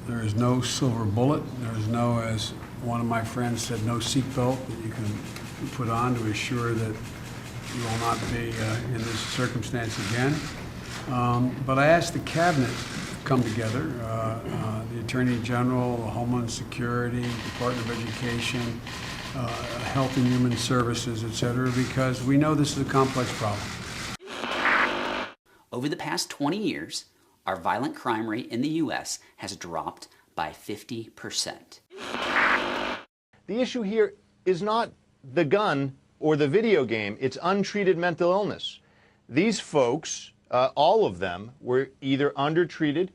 there is no silver bullet. There is no, as one of my friends said, no seatbelt that you can put on to assure that you will not be in this circumstance again. But I asked the cabinet to come together, the Attorney General, Homeland Security, Department of Education, Health and Human Services, et cetera, because we know this is a complex problem. Over the past 20 years, our violent crime rate in the U.S. has dropped by 50%. The issue here is not the gun or the video game, it's untreated mental illness. These folks, all of them, were either undertreated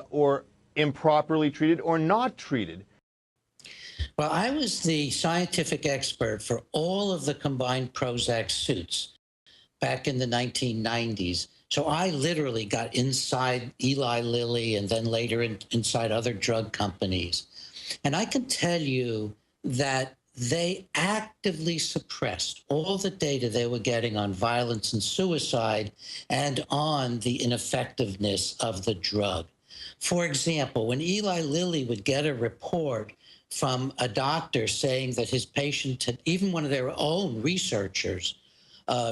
or improperly treated or not treated. Well, I was the scientific expert for all of the combined Prozac suits back in the 1990s. So I literally got inside Eli Lilly and then later inside other drug companies. And I can tell you that they actively suppressed all the data they were getting on violence and suicide and on the ineffectiveness of the drug. For example, when Eli Lilly would get a report from a doctor saying that his patient had, even one of their own researchers,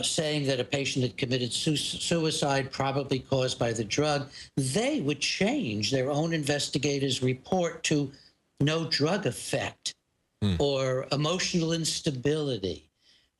saying that a patient had committed suicide, probably caused by the drug, they would change their own investigator's report to no drug effect or emotional instability.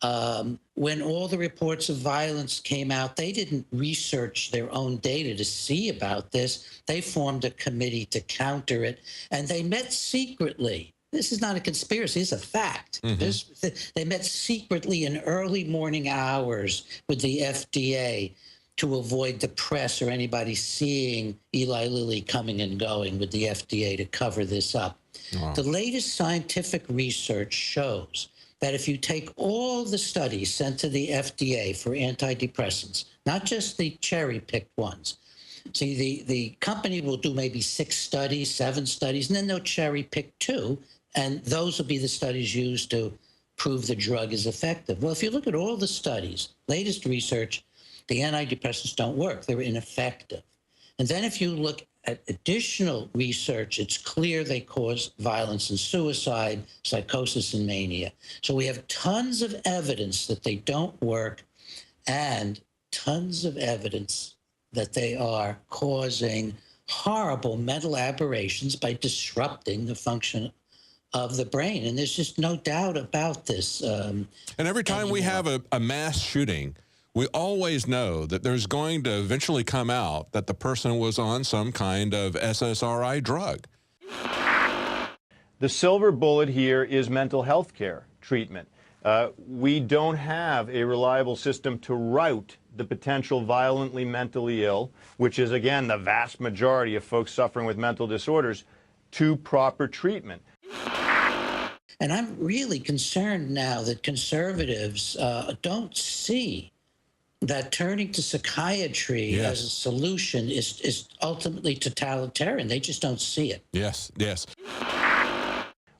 When all the reports of violence came out, they didn't research their own data to see about this. They formed a committee to counter it, and they met secretly. This is not a conspiracy, it's a fact. They met secretly in early morning hours with the FDA to avoid the press or anybody seeing Eli Lilly coming and going with the FDA to cover this up. Wow. The latest scientific research shows that if you take all the studies sent to the FDA for antidepressants, not just the cherry-picked ones, see, the company will do maybe 6 studies, 7 studies, and then they'll cherry-pick 2, and those will be the studies used to prove the drug is effective. Well, if you look at all the studies, latest research, the antidepressants don't work. They're ineffective. And then if you look at additional research, it's clear they cause violence and suicide, psychosis and mania. So we have tons of evidence that they don't work and tons of evidence that they are causing horrible mental aberrations by disrupting the function of the brain. And there's just no doubt about this. And every time we have a mass shooting, we always know that there's going to eventually come out that the person was on some kind of SSRI drug. The silver bullet here is mental health care treatment. We don't have a reliable system to route the potential violently mentally ill, which is, again, the vast majority of folks suffering with mental disorders, to proper treatment. And I'm really concerned now that conservatives don't see that turning to psychiatry as a solution is ultimately totalitarian. They just don't see it. Yes, yes.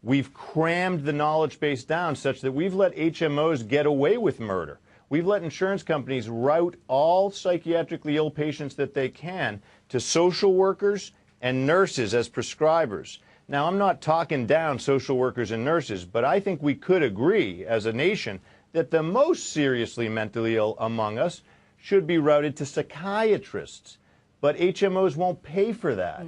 We've crammed the knowledge base down such that we've let HMOs get away with murder. We've let insurance companies route all psychiatrically ill patients that they can to social workers and nurses as prescribers. Now, I'm not talking down social workers and nurses, but I think we could agree as a nation that the most seriously mentally ill among us should be routed to psychiatrists. But HMOs won't pay for that.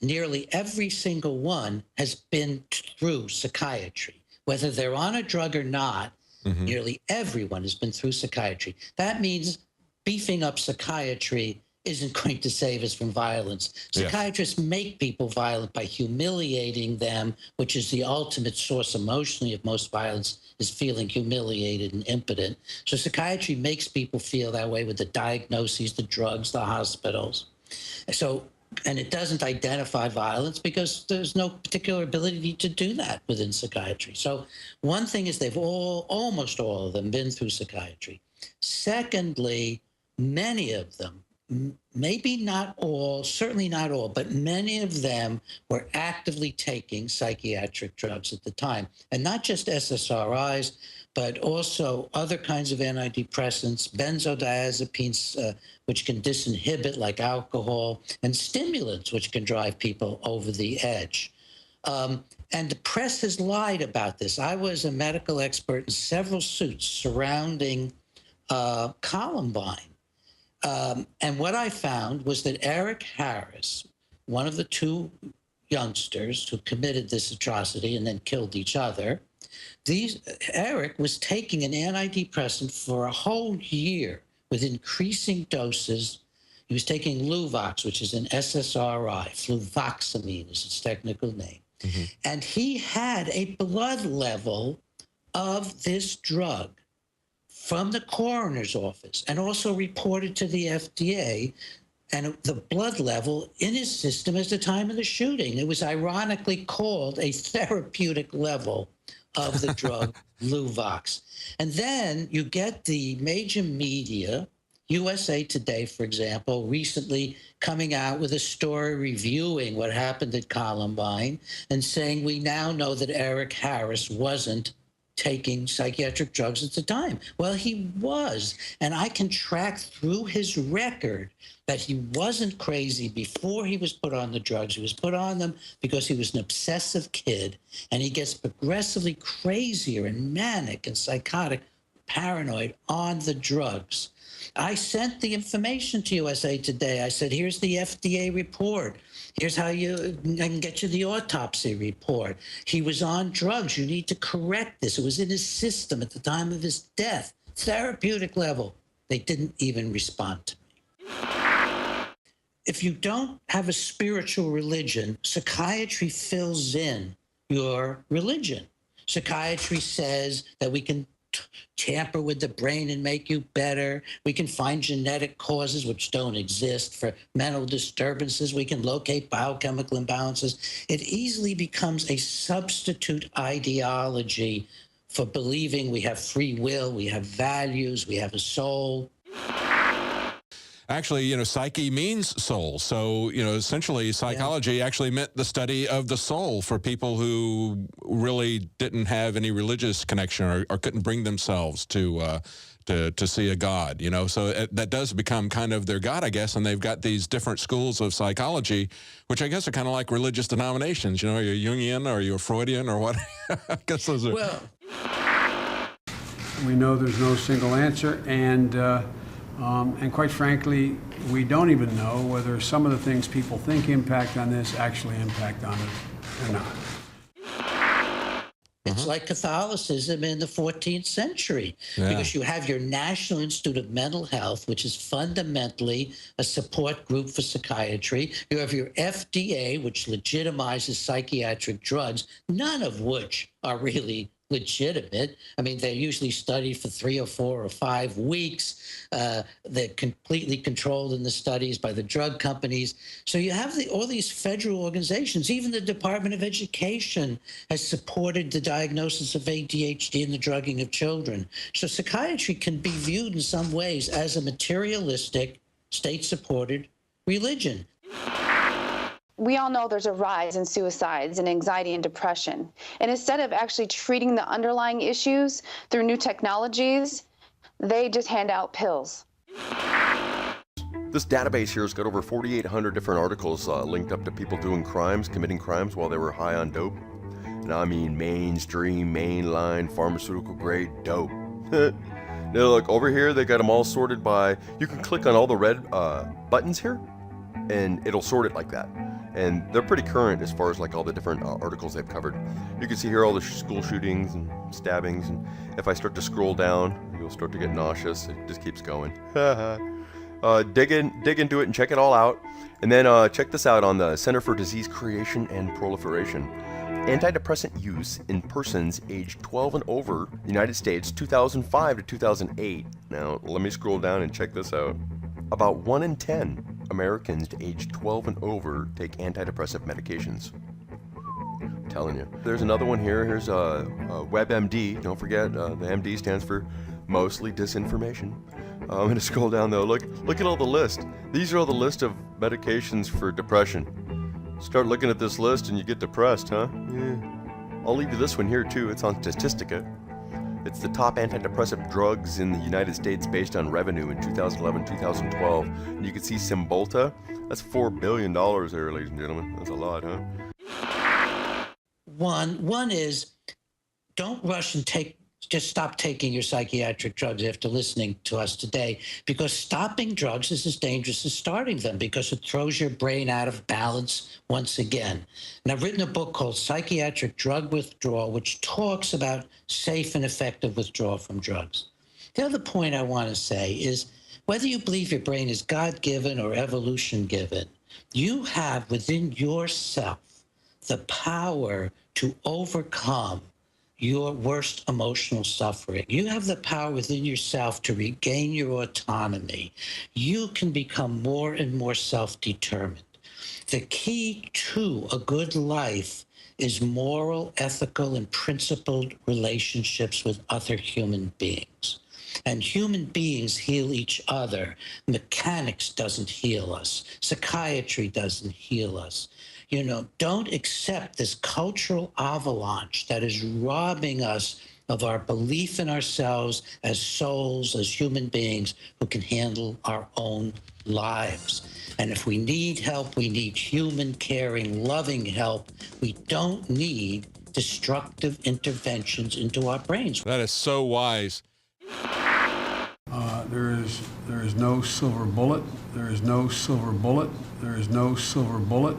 Nearly every single one has been through psychiatry. Whether they're on a drug or not, nearly everyone has been through psychiatry. That means beefing up psychiatry isn't going to save us from violence. Psychiatrists make people violent by humiliating them, which is the ultimate source emotionally of most violence, is feeling humiliated and impotent. So psychiatry makes people feel that way with the diagnoses, the drugs, the hospitals. So, and it doesn't identify violence because there's no particular ability to do that within psychiatry. So one thing is they've almost all of them been through psychiatry. Secondly, many of them, maybe not all, certainly not all, but many of them were actively taking psychiatric drugs at the time. And not just SSRIs, but also other kinds of antidepressants, benzodiazepines, which can disinhibit like alcohol, and stimulants, which can drive people over the edge. And the press has lied about this. I was a medical expert in several suits surrounding Columbine. And what I found was that Eric Harris, one of the two youngsters who committed this atrocity and then killed each other, Eric was taking an antidepressant for a whole year with increasing doses. He was taking Luvox, which is an SSRI, fluvoxamine is its technical name. Mm-hmm. And he had a blood level of this drug from the coroner's office and also reported to the FDA, and the blood level in his system at the time of the shooting. It was ironically called a therapeutic level of the drug Luvox. And then you get the major media, USA Today, for example, recently coming out with a story reviewing what happened at Columbine and saying we now know that Eric Harris wasn't taking psychiatric drugs at the time. Well, he was. And I can track through his record that he wasn't crazy before he was put on the drugs. He was put on them because he was an obsessive kid, and he gets progressively crazier and manic and psychotic, paranoid on the drugs. I sent the information to USA Today. I said, here's the FDA report. Here's how I can get you the autopsy report. He was on drugs. You need to correct this. It was in his system at the time of his death. Therapeutic level. They didn't even respond to me. If you don't have a spiritual religion, psychiatry fills in your religion. Psychiatry says that we can tamper with the brain and make you better. We can find genetic causes which don't exist for mental disturbances. We can locate biochemical imbalances. It easily becomes a substitute ideology for believing we have free will, we have values, we have a soul. Actually, psyche means soul. So, essentially psychology actually meant the study of the soul for people who really didn't have any religious connection or couldn't bring themselves to see a God, So that does become kind of their God, I guess, and they've got these different schools of psychology, which I guess are kind of like religious denominations. Are you Jungian or are you Freudian or what? I guess those are... Well, we know there's no single answer, and quite frankly, we don't even know whether some of the things people think impact on this actually impact on it or not. It's like Catholicism in the 14th century, because you have your National Institute of Mental Health, which is fundamentally a support group for psychiatry. You have your FDA, which legitimizes psychiatric drugs, none of which are really legitimate. I mean, they're usually studied for 3 or 4 or 5 weeks. They're completely controlled in the studies by the drug companies. So you have all these federal organizations. Even the Department of Education has supported the diagnosis of ADHD and the drugging of children. So psychiatry can be viewed in some ways as a materialistic, state-supported religion. We all know there's a rise in suicides and anxiety and depression. And instead of actually treating the underlying issues through new technologies, they just hand out pills. This database here has got over 4,800 different articles linked up to people doing crimes, committing crimes while they were high on dope. And I mean mainstream, mainline, pharmaceutical grade dope. Now look, over here they got them all sorted by, you can click on all the red buttons here, and it'll sort it like that. And they're pretty current as far as like all the different articles they've covered. You can see here all the school shootings and stabbings, and if I start to scroll down, you'll start to get nauseous. It just keeps going. Dig into it and check it all out. And then check this out on the Center for Disease Creation and Proliferation. Antidepressant use in persons aged 12 and over, United States, 2005 to 2008. Now, let me scroll down and check this out. About 1 in 10 Americans aged 12 and over take antidepressive medications. I'm telling you. There's another one here. Here's WebMD. Don't forget, the MD stands for mostly disinformation. I'm going to scroll down though. Look at all the list. These are all the list of medications for depression. Start looking at this list and you get depressed, huh? Yeah. I'll leave you this one here too. It's on Statistica. It's the top antidepressant drugs in the United States based on revenue in 2011, 2012. And you can see Cymbalta, that's $4 billion there, ladies and gentlemen. That's a lot, huh? One is, don't rush and just stop taking your psychiatric drugs after listening to us today, because stopping drugs is as dangerous as starting them, because it throws your brain out of balance once again. And I've written a book called Psychiatric Drug Withdrawal, which talks about safe and effective withdrawal from drugs. The other point I want to say is, whether you believe your brain is God-given or evolution-given, you have within yourself the power to overcome your worst emotional suffering. You have the power within yourself to regain your autonomy. You can become more and more self-determined. The key to a good life is moral, ethical, and principled relationships with other human beings. And human beings heal each other. Mechanics doesn't heal us. Psychiatry doesn't heal us. You know, don't accept this cultural avalanche that is robbing us of our belief in ourselves as souls, as human beings who can handle our own lives. And if we need help, we need human, caring, loving help. We don't need destructive interventions into our brains. That is so wise. There is no silver bullet. There is no silver bullet. There is no silver bullet.